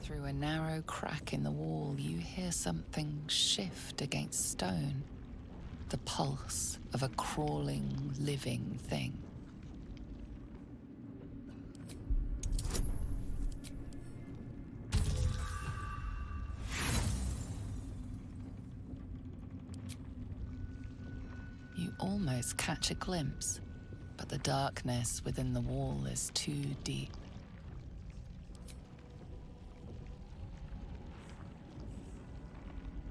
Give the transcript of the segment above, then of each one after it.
Through a narrow crack in the wall, you hear something shift against stone. The pulse of a crawling, living thing. You almost catch a glimpse, but the darkness within the wall is too deep.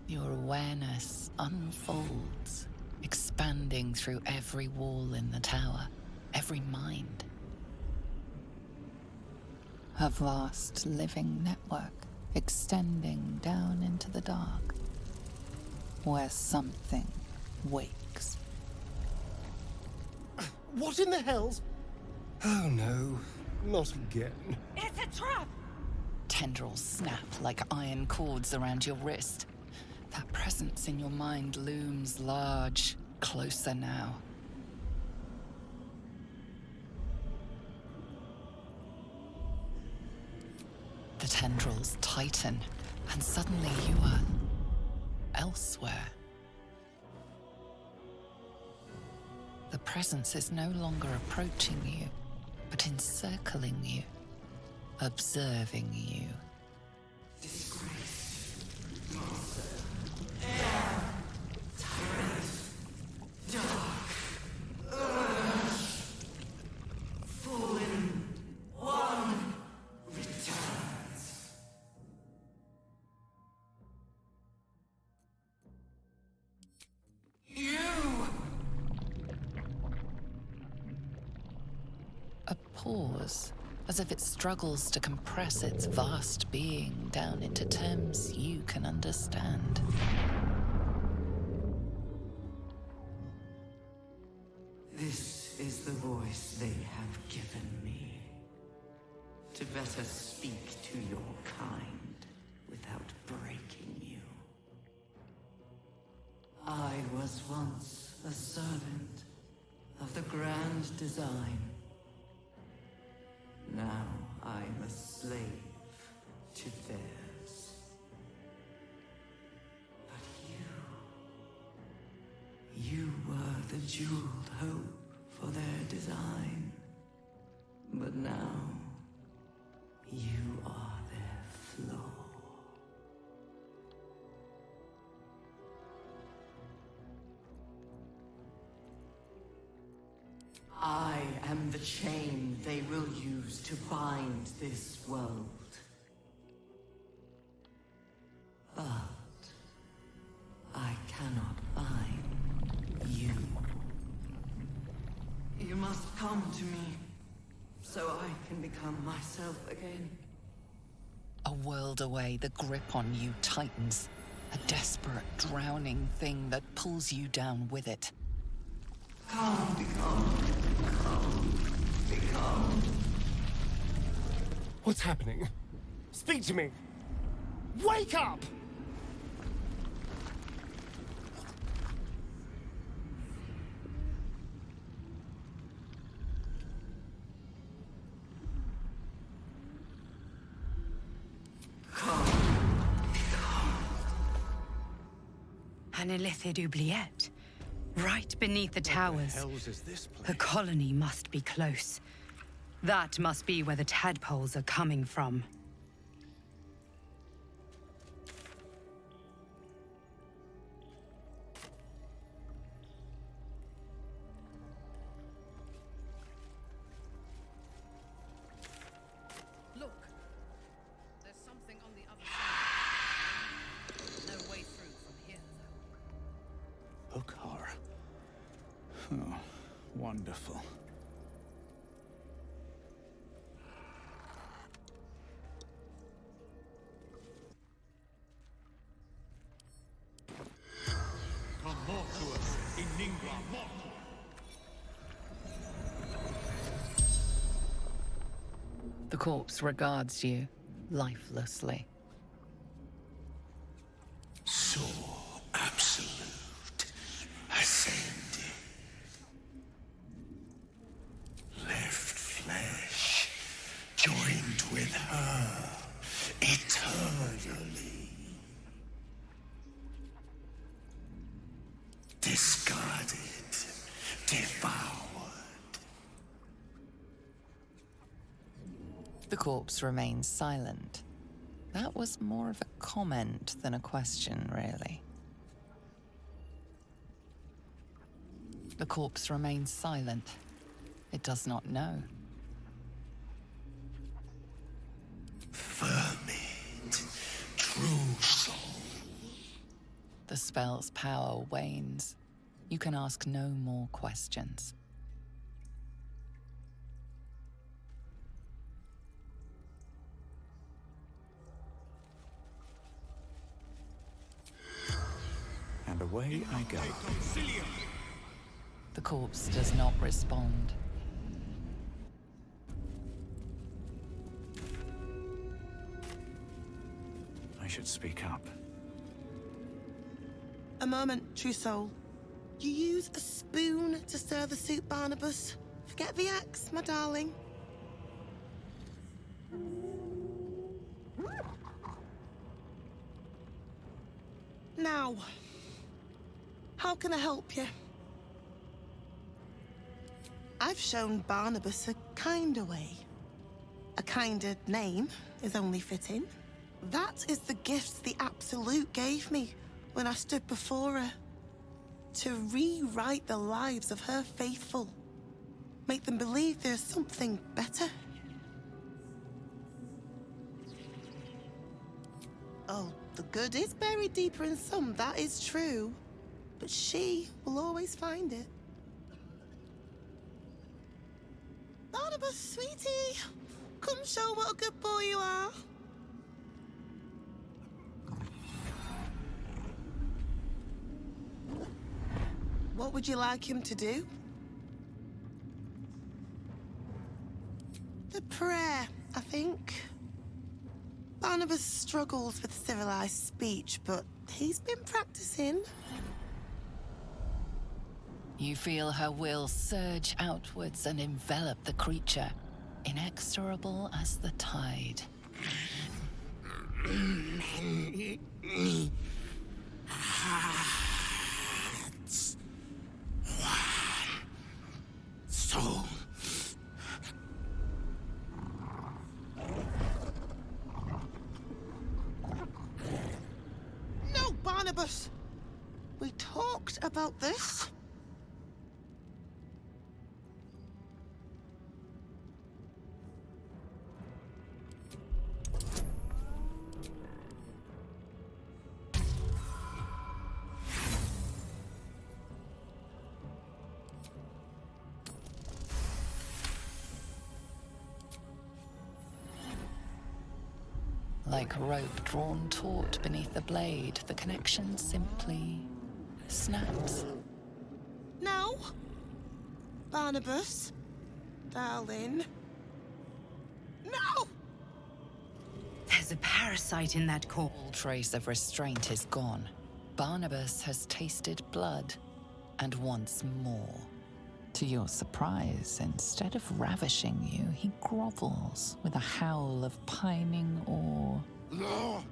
Your awareness unfolds, expanding through every wall in the tower, every mind. A vast living network extending down into the dark, where something wakes. What in the hell's... Oh no, not again. It's a trap! Tendrils snap like iron cords around your wrist. That presence in your mind looms large, closer now. The tendrils tighten, and suddenly you are elsewhere. The presence is no longer approaching you, but encircling you, observing you. A pause, as if it struggles to compress its vast being down into terms you can understand. This is the voice they have given me, to better speak to your kind without breaking you. I was once a servant of the grand design. Now I'm a slave to theirs. But you were the jeweled hope for their design. But now, you are their flaw. I am the chain they will use to bind this world. But I cannot bind you. You must come to me, so I can become myself again. A world away, the grip on you tightens. A desperate, drowning thing that pulls you down with it. Come, become. What's happening? Speak to me! Wake up! An illithid oubliette. Right beneath the towers. What the hells is this place? The colony must be close. That must be where the tadpoles are coming from. Look! There's something on the other side. No way through from here, though. Ukar. Oh, wonderful. The corpse regards you, lifelessly. So absolute. Ascended. Left flesh. Joined with her. Eternal. Discarded. Devoured. The corpse remains silent. That was more of a comment than a question, really. The corpse remains silent. It does not know. Vermit. True soul. The spell's power wanes. You can ask no more questions. And away I go. The corpse does not respond. I should speak up. A moment, true soul. You use a spoon to stir the soup, Barnabas. Forget the axe, my darling. Now, how can I help you? I've shown Barnabas a kinder way. A kinder name is only fitting. That is the gift the Absolute gave me when I stood before her. To rewrite the lives of her faithful. Make them believe there's something better. Oh, the good is buried deeper in some, that is true. But she will always find it. Barnabas, sweetie, come show what a good boy you are. What would you like him to do? The prayer, I think. Barnabas struggles with civilized speech, but he's been practicing. You feel her will surge outwards and envelop the creature, inexorable as the tide. Soul. No, Barnabas! We talked about this. Like a rope drawn taut beneath the blade, the connection simply snaps. No. Barnabas, darling. No! There's a parasite in that corpse. All trace of restraint is gone. Barnabas has tasted blood, and wants more. To your surprise, instead of ravishing you, he grovels with a howl of pining awe. Lord!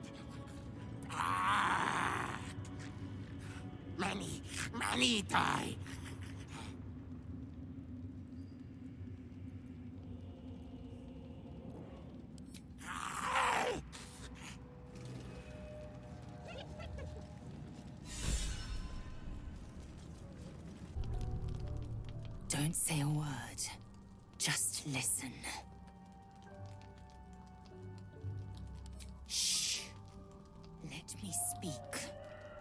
Many die. Don't say a word. Just listen. Shh. Let me speak.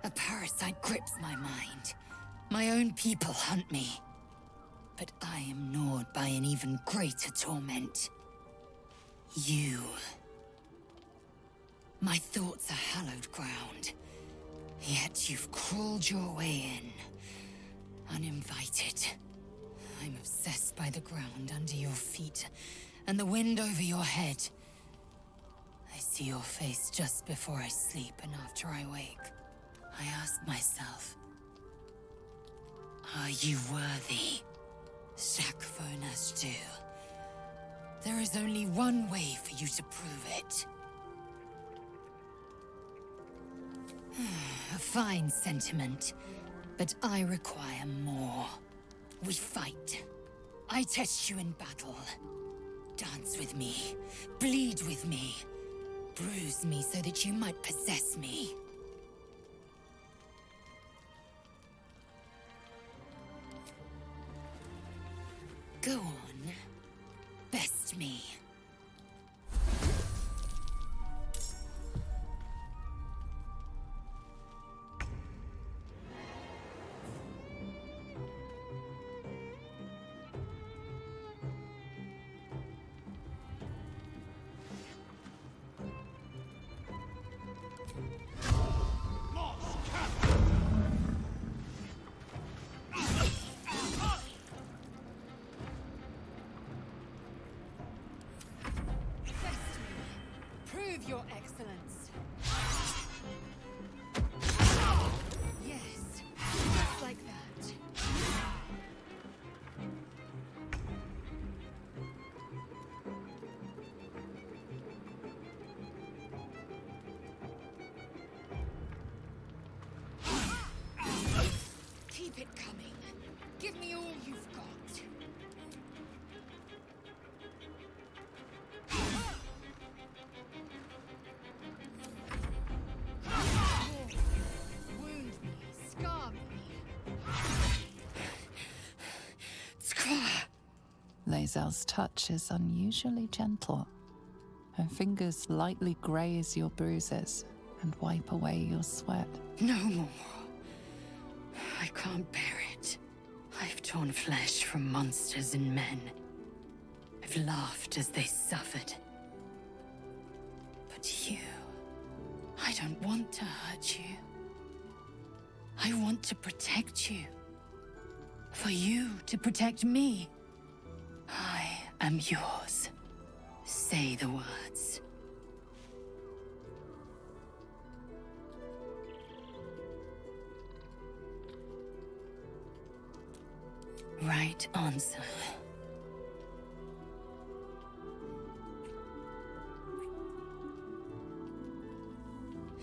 A parasite grips my mind. My own people hunt me. But I am gnawed by an even greater torment. You. My thoughts are hallowed ground. Yet you've crawled your way in. Uninvited. I'm obsessed by the ground under your feet, and the wind over your head. I see your face just before I sleep and after I wake. I ask myself, are you worthy? Shakfo-Nasju. There is only one way for you to prove it. A fine sentiment. But I require more. We fight. I test you in battle. Dance with me. Bleed with me. Bruise me so that you might possess me. Go on. Best me. Prove your excellence. Yes, just like that. Keep it coming. Give me all you've got. Wound me, scar me. Lae'zel's touch is unusually gentle. Her fingers lightly graze your bruises and wipe away your sweat. No more. I can't bear it. I've torn flesh from monsters and men. I've laughed as they suffered. But you... I don't want to hurt you. I want to protect you. For you to protect me. I am yours. Say the words. Right answer.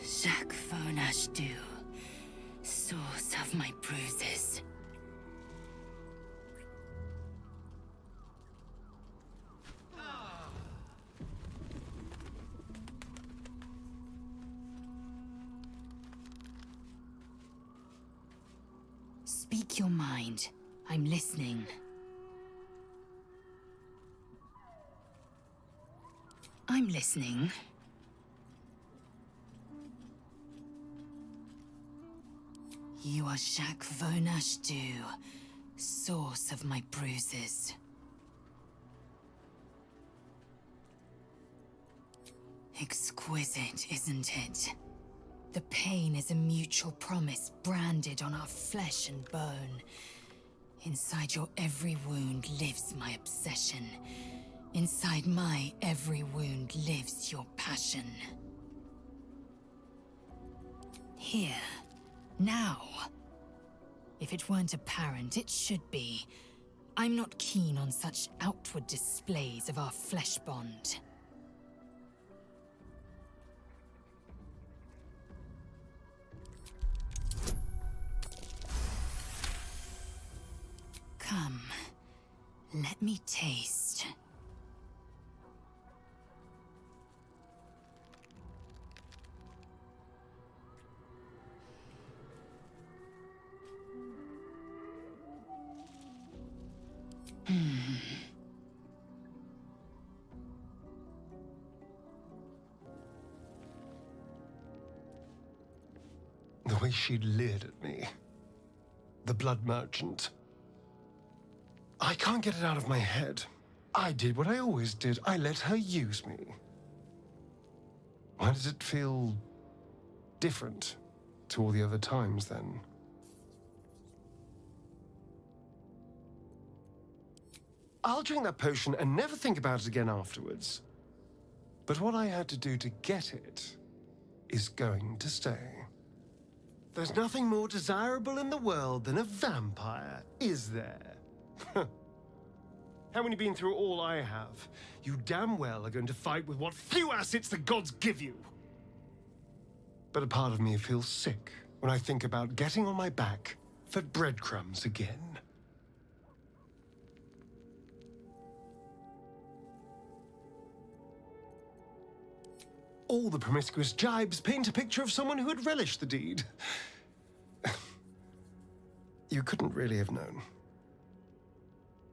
Zzleep-USD, source of my bruises. Speak your mind. I'm listening. I'm listening. You are Zzleep-USD, source of my bruises. Exquisite, isn't it? The pain is a mutual promise branded on our flesh and bone. Inside your every wound lives my obsession. Inside my every wound lives your passion. Here. Now. If it weren't apparent, it should be. I'm not keen on such outward displays of our flesh bond. Come, let me taste. The way she leered at me. The blood merchant. I can't get it out of my head. I did what I always did. I let her use me. Why does it feel different to all the other times then? I'll drink that potion and never think about it again afterwards. But what I had to do to get it is going to stay. There's nothing more desirable in the world than a vampire, is there? Haven't you been through all I have? You damn well are going to fight with what few assets the gods give you. But a part of me feels sick when I think about getting on my back, for breadcrumbs again. All the promiscuous jibes paint a picture of someone who had relished the deed. You couldn't really have known.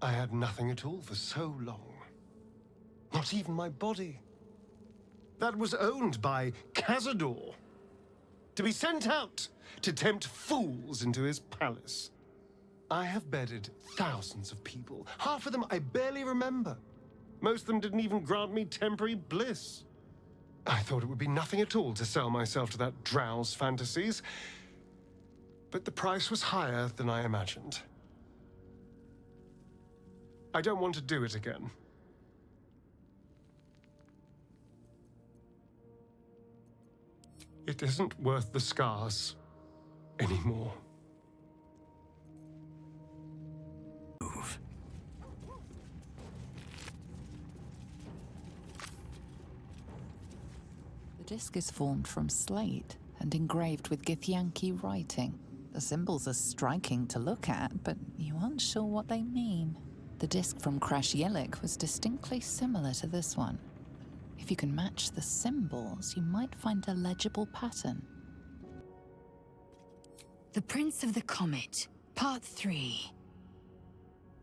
I had nothing at all for so long. Not even my body. That was owned by Cazador. To be sent out to tempt fools into his palace. I have bedded thousands of people. Half of them I barely remember. Most of them didn't even grant me temporary bliss. I thought it would be nothing at all to sell myself to that Drow's fantasies. But the price was higher than I imagined. I don't want to do it again. It isn't worth the scars anymore. Move. The disc is formed from slate and engraved with Githyanki writing. The symbols are striking to look at, but you aren't sure what they mean. The disc from Crash-Yelik was distinctly similar to this one. If you can match the symbols, you might find a legible pattern. The Prince of the Comet, Part 3.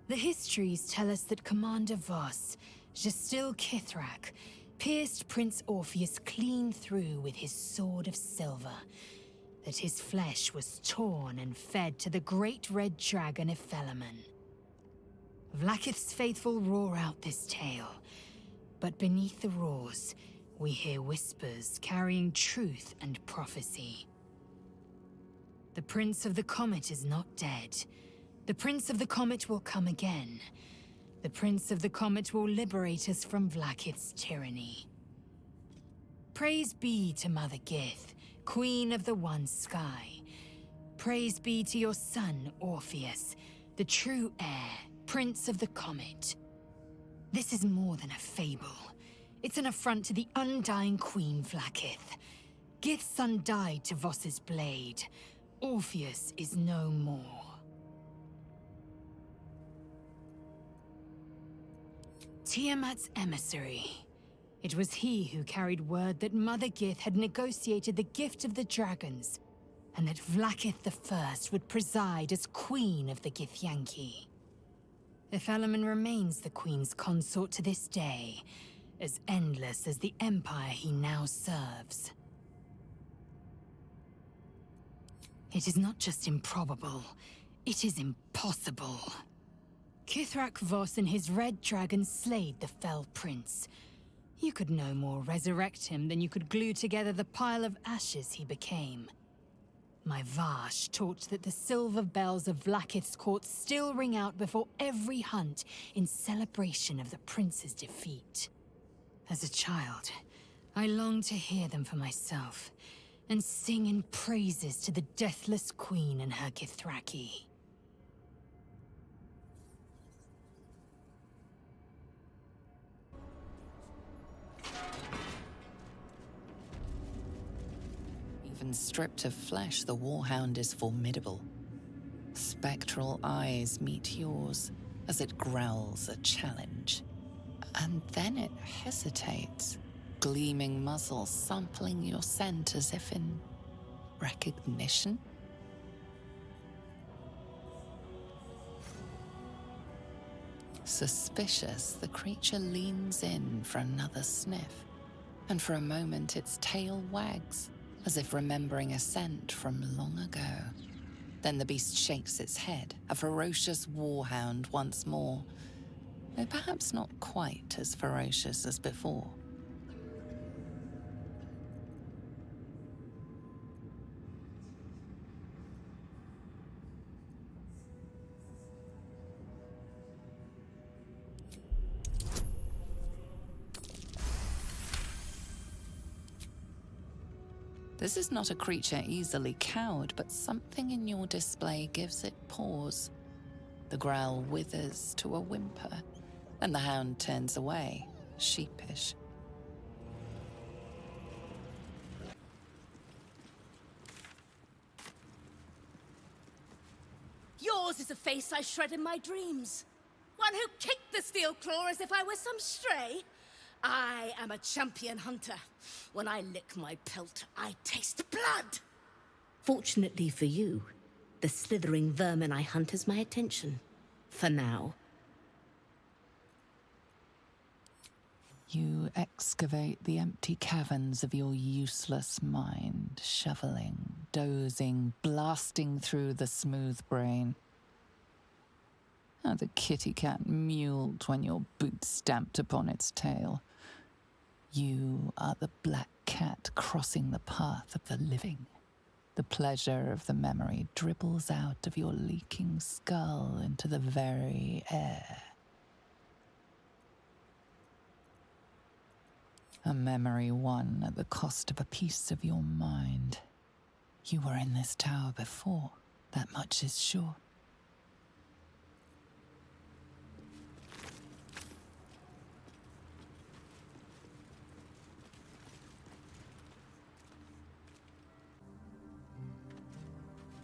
The histories tell us that Commander Voss, Zzleep Kithrak, pierced Prince Orpheus clean through with his sword of silver, that his flesh was torn and fed to the great red dragon Ephelemon. Vlaakith's faithful roar out this tale, but beneath the roars, we hear whispers carrying truth and prophecy. The Prince of the Comet is not dead. The Prince of the Comet will come again. The Prince of the Comet will liberate us from Vlaakith's tyranny. Praise be to Mother Gith, Queen of the One Sky. Praise be to your son, Orpheus, the true heir, Prince of the Comet. This is more than a fable. It's an affront to the undying Queen Vlaakith. Gith's son died to Voss's blade. Orpheus is no more. Tiamat's emissary. It was he who carried word that Mother Gith had negotiated the gift of the dragons, and that Vlaakith I would preside as Queen of the Githyanki. Ephelemon remains the Queen's consort to this day, as endless as the empire he now serves. It is not just improbable, it is impossible. Kithrak Voss and his red dragon slayed the fell prince. You could no more resurrect him than you could glue together the pile of ashes he became. My Vash taught that the silver bells of Vlaakith's court still ring out before every hunt in celebration of the prince's defeat. As a child, I longed to hear them for myself, and sing in praises to the deathless queen and her Githraki. Even stripped of flesh, the Warhound is formidable. Spectral eyes meet yours as it growls a challenge. And then it hesitates, gleaming muzzle sampling your scent as if in recognition. Suspicious, the creature leans in for another sniff, and for a moment its tail wags, as if remembering a scent from long ago. Then the beast shakes its head, a ferocious warhound once more, though perhaps not quite as ferocious as before. This is not a creature easily cowed, but something in your display gives it pause. The growl withers to a whimper, and the hound turns away, sheepish. Yours is a face I shred in my dreams. One who kicked the steel claw as if I were some stray. I am a champion hunter. When I lick my pelt, I taste blood. Fortunately for you, the slithering vermin I hunt has my attention. For now. You excavate the empty caverns of your useless mind, shoveling, dozing, blasting through the smooth brain. How the kitty cat mewled when your boot stamped upon its tail. You are the black cat crossing the path of the living. The pleasure of the memory dribbles out of your leaking skull into the very air. A memory won at the cost of a piece of your mind. You were in this tower before, that much is sure.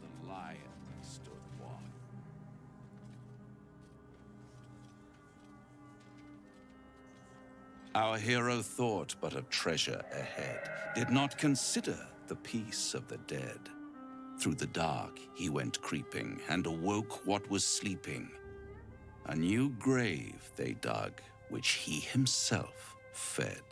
The lion stood watch. Our hero thought but of treasure ahead, did not consider the peace of the dead. Through the dark he went creeping, and awoke what was sleeping. A new grave they dug, which he himself fed.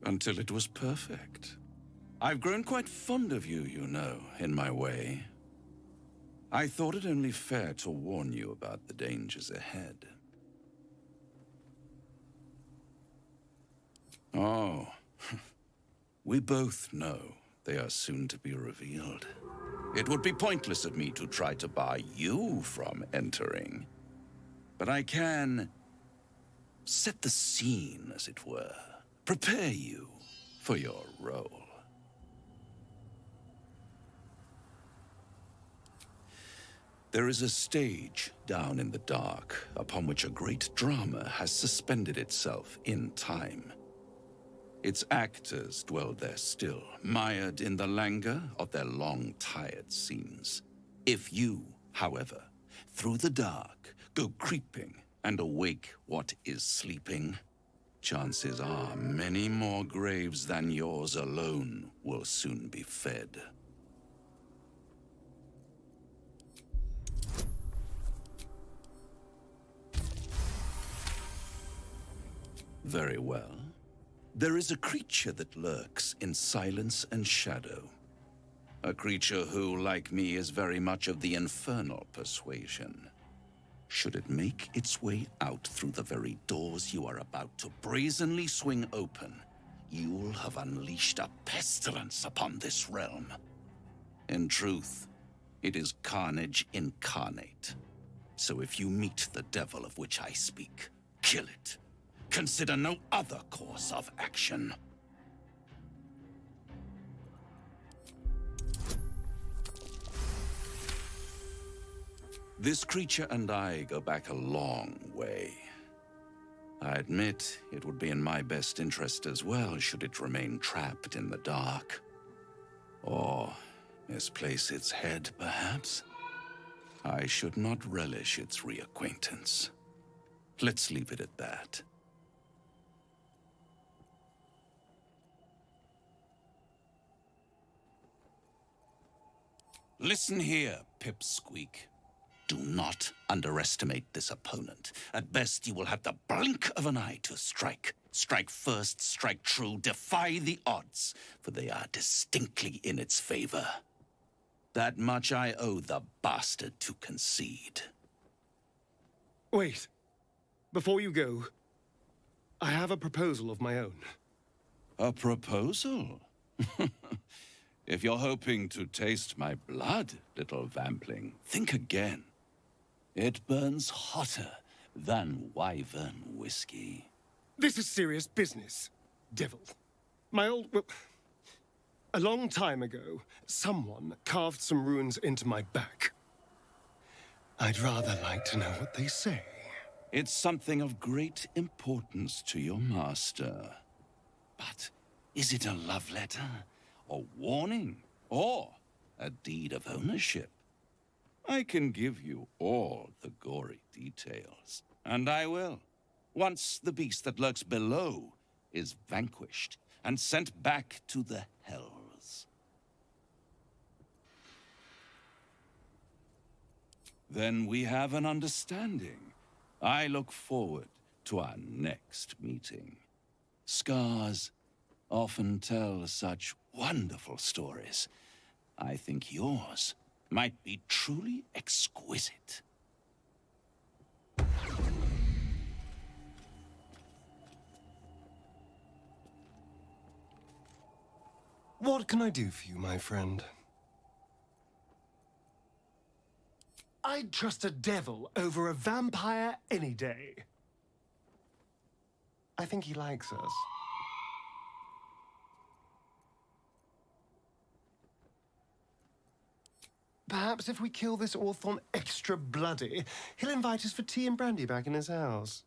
Until it was perfect. I've grown quite fond of you, you know, in my way. I thought it only fair to warn you about the dangers ahead. Oh, we both know they are soon to be revealed. It would be pointless of me to try to bar you from entering. But I can set the scene, as it were. Prepare you for your role. There is a stage down in the dark upon which a great drama has suspended itself in time. Its actors dwell there still, mired in the languor of their long, tired scenes. If you, however, through the dark, go creeping and awake what is sleeping, chances are many more graves than yours alone will soon be fed. Very well. There is a creature that lurks in silence and shadow. A creature who, like me, is very much of the infernal persuasion. Should it make its way out through the very doors you are about to brazenly swing open, you'll have unleashed a pestilence upon this realm. In truth, it is carnage incarnate. So if you meet the devil of which I speak, kill it. Consider no other course of action. This creature and I go back a long way. I admit it would be in my best interest as well should it remain trapped in the dark. Or misplace its head, perhaps? I should not relish its reacquaintance. Let's leave it at that. Listen here, Pipsqueak. Do not underestimate this opponent. At best, you will have the blink of an eye to strike. Strike first, strike true, defy the odds, for they are distinctly in its favor. That much I owe the bastard to concede. Wait. Before you go, I have a proposal of my own. A proposal? If you're hoping to taste my blood, little vampling, think again. It burns hotter than wyvern whiskey. This is serious business, devil. Well, a long time ago, someone carved some runes into my back. I'd rather like to know what they say. It's something of great importance to your master. But is it a love letter, a warning, or a deed of ownership? I can give you all the gory details, and I will, once the beast that lurks below is vanquished and sent back to the hells. Then we have an understanding. I look forward to our next meeting. Scars often tell such wonderful stories. I think yours might be truly exquisite. What can I do for you, my friend? I'd trust a devil over a vampire any day. I think he likes us. Perhaps if we kill this Orthon extra bloody, he'll invite us for tea and brandy back in his house.